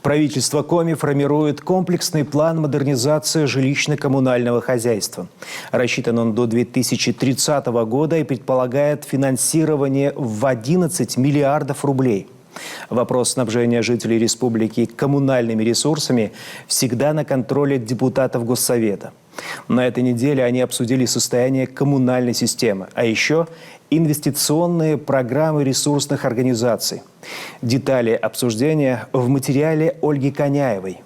Правительство Коми формирует комплексный план модернизации жилищно-коммунального хозяйства. Рассчитан он до 2030 года и предполагает финансирование в 11 миллиардов рублей. Вопрос снабжения жителей республики коммунальными ресурсами всегда на контроле депутатов Госсовета. На этой неделе они обсудили состояние коммунальной системы, а еще инвестиционные программы ресурсных организаций. Детали обсуждения в материале Ольги Коняевой.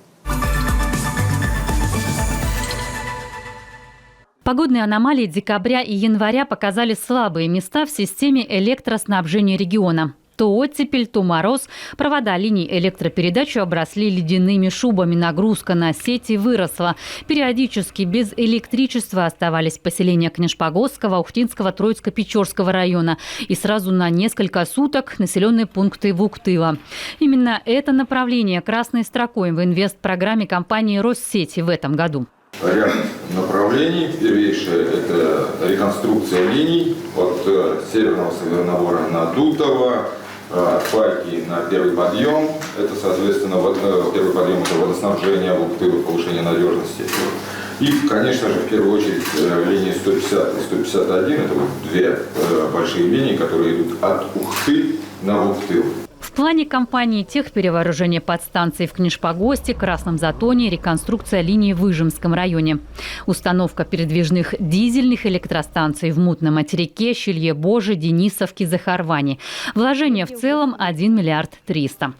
Погодные аномалии декабря и января показали слабые места в системе электроснабжения региона. То оттепель, то мороз. Провода линий электропередачи обросли ледяными шубами. Нагрузка на сети выросла. Периодически без электричества оставались поселения Книшпогосского, Ухтинского, Троицко-Печорского района. И сразу на несколько суток населенные пункты Вуктыла. Именно это направление красной строкой в инвестпрограмме компании «Россети» в этом году. Ряд направлений. Первейшее – это реконструкция линий от северного набора на Дутово, от Фальки на первый подъем. Это, соответственно, первый подъем – это водоснабжение, Вуктыла, повышение надежности. И, конечно же, в первую очередь линии 150 и 151 – это вот две большие линии, которые идут от Ухты на Вуктыл. В плане компании техперевооружение подстанций в Книшпогосте, Красном Затоне, реконструкция линии в Выжимском районе. Установка передвижных дизельных электростанций в Мутном Материке, Щелье-Боже, Денисовке, Захарване. Вложение в целом 1 миллиард 300.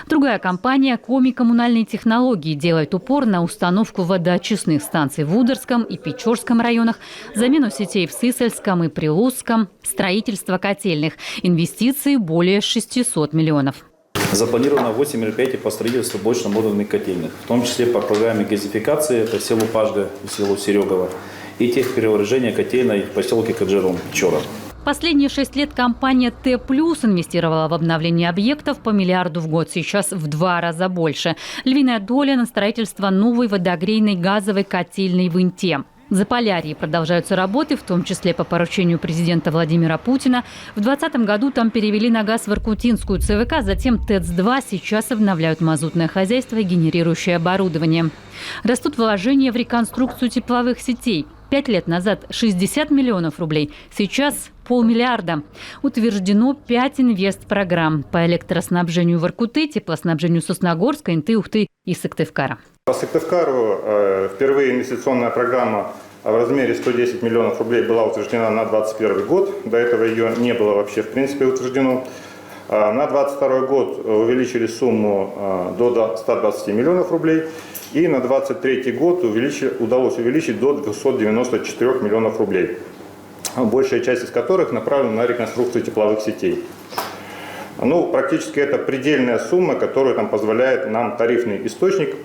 Другая компания «Коми коммунальные технологии» делает упор на установку водоочистных станций в Ударском и Печорском районах, замену сетей в Сысольском и Прилузском, строительство котельных. Инвестиции более 600 миллионов. Запланировано 8 мероприятий по строительству блочно-модульных котельных, в том числе по программе газификации по селу Пажга и селу Серегово и техперевооружения котельной в поселке Каджерон, Печора. Последние 6 лет компания Т+ инвестировала в обновление объектов по миллиарду в год. Сейчас в 2 раза больше. Львиная доля на строительство новой водогрейной газовой котельной в Инте. В Заполярье продолжаются работы, в том числе по поручению президента Владимира Путина. В 2020 году там перевели на газ в Иркутинскую ЦВК, затем ТЭЦ-2. Сейчас обновляют мазутное хозяйство и генерирующее оборудование. Растут вложения в реконструкцию тепловых сетей. 5 лет назад 60 миллионов рублей, сейчас 500 миллиарда. Утверждено 5 инвестпрограмм по электроснабжению в Иркуты, теплоснабжению Сосногорска, Инты, Ухты и Сыктывкара. По Сыктывкару впервые инвестиционная программа в размере 110 миллионов рублей была утверждена на 2021 год. До этого ее не было вообще в принципе утверждено. На 2022 год увеличили сумму до 120 миллионов рублей. И на 2023 год удалось увеличить до 294 миллионов рублей, большая часть из которых направлена на реконструкцию тепловых сетей. Практически это предельная сумма, которая позволяет нам тарифный источник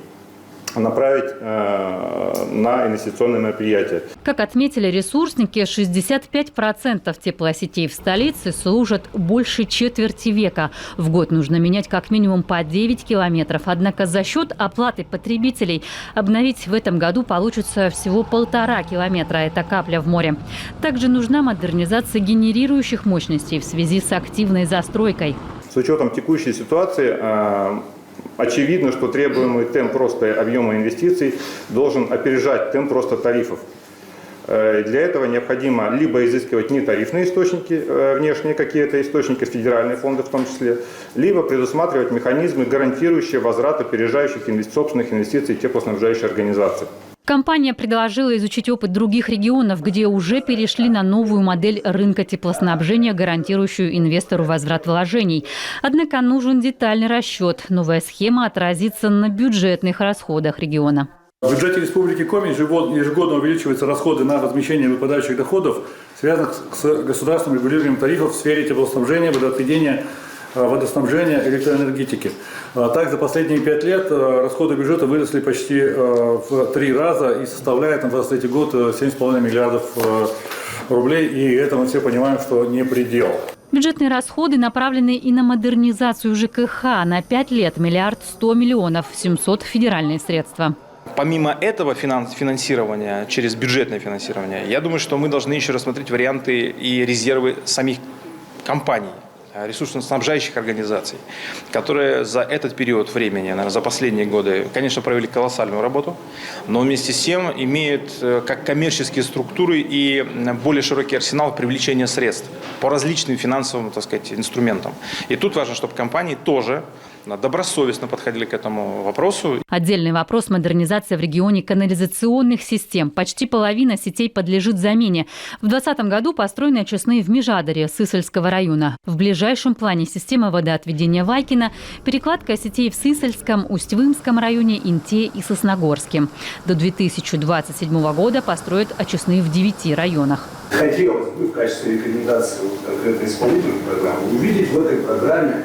направить на инвестиционные мероприятия. Как отметили ресурсники, 65% теплосетей в столице служат больше четверти века. В год нужно менять как минимум по 9 километров. Однако за счет оплаты потребителей обновить в этом году получится всего 1,5 километра. Это капля в море. Также нужна модернизация генерирующих мощностей в связи с активной застройкой. С учетом текущей ситуации очевидно, что требуемый темп роста объема инвестиций должен опережать темп роста тарифов. Для этого необходимо либо изыскивать нетарифные источники, внешние какие-то источники, федеральные фонды в том числе, либо предусматривать механизмы, гарантирующие возврат опережающих собственных инвестиций теплоснабжающей организации. Компания предложила изучить опыт других регионов, где уже перешли на новую модель рынка теплоснабжения, гарантирующую инвестору возврат вложений. Однако нужен детальный расчет. Новая схема отразится на бюджетных расходах региона. В бюджете Республики Коми ежегодно увеличиваются расходы на возмещение выпадающих доходов, связанных с государственным регулированием тарифов в сфере теплоснабжения, водоотведения, водоснабжения, электроэнергетики. Так, за последние 5 лет расходы бюджета выросли почти в 3 раза и составляют на 2023 год 7,5 миллиардов рублей. И это мы все понимаем, что не предел. Бюджетные расходы направлены и на модернизацию ЖКХ. На 5 лет 1 100 миллионов, 700 федеральные средства. Помимо этого финансирования, через бюджетное финансирование, я думаю, что мы должны еще рассмотреть варианты и резервы самих компаний. ресурсоснабжающих организаций, которые за этот период времени, наверное, за последние годы, конечно, провели колоссальную работу, но вместе с тем имеют как коммерческие структуры и более широкий арсенал привлечения средств по различным финансовым, так сказать, инструментам. И тут важно, чтобы компании тоже добросовестно подходили к этому вопросу. Отдельный вопрос – модернизация в регионе канализационных систем. Почти половина сетей подлежит замене. В 2020 году построены очистные в Межадаре Сысольского района. В ближайшем плане система водоотведения Вайкина, перекладка сетей в Сысольском, Усть-Вымском районе, Инте и Сосногорске. До 2027 года построят очистные в 9 районах. Хотелось бы в качестве рекомендации конкретной исполнительной программы увидеть в этой программе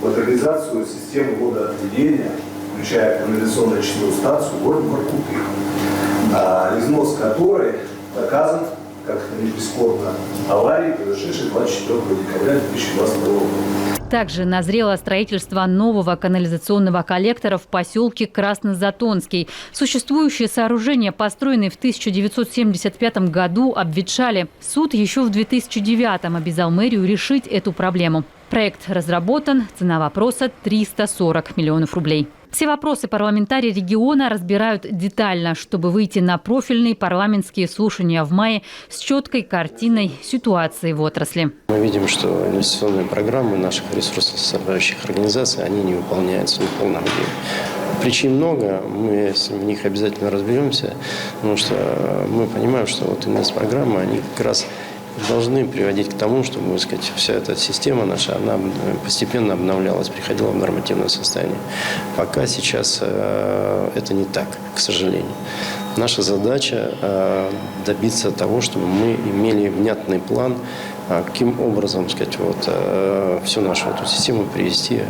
модернизацию системы водоотведения, включая канализационно-очистную станцию города Воркуты, износ которой доказан, как это не прискорбно, аварии, произошедшей 24 декабря 2022 года. Также назрело строительство нового канализационного коллектора в поселке Краснозатонский. Существующие сооружения, построенные в 1975 году, обветшали. Суд еще в 2009 обязал мэрию решить эту проблему. Проект разработан, цена вопроса – 340 миллионов рублей. Все вопросы парламентарии региона разбирают детально, чтобы выйти на профильные парламентские слушания в мае с четкой картиной ситуации в отрасли. Мы видим, что инвестиционные программы наших ресурсоснабжающих организаций, они не выполняются в полном объеме. Причин много, мы в них обязательно разберемся, потому что мы понимаем, что вот инвестпрограммы, они как раз должны приводить к тому, чтобы, так сказать, вся эта система наша, она постепенно обновлялась, приходила в нормативное состояние. Пока сейчас это не так, к сожалению. Наша задача добиться того, чтобы мы имели внятный план, каким образом, так сказать, вот, всю нашу эту систему привести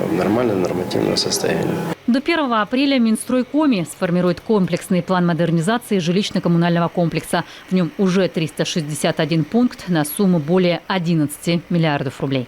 в нормальное нормативное состояние. До 1 апреля Минстройкоми сформирует комплексный план модернизации жилищно-коммунального комплекса. В нем уже 361 пункт на сумму более 11 миллиардов рублей.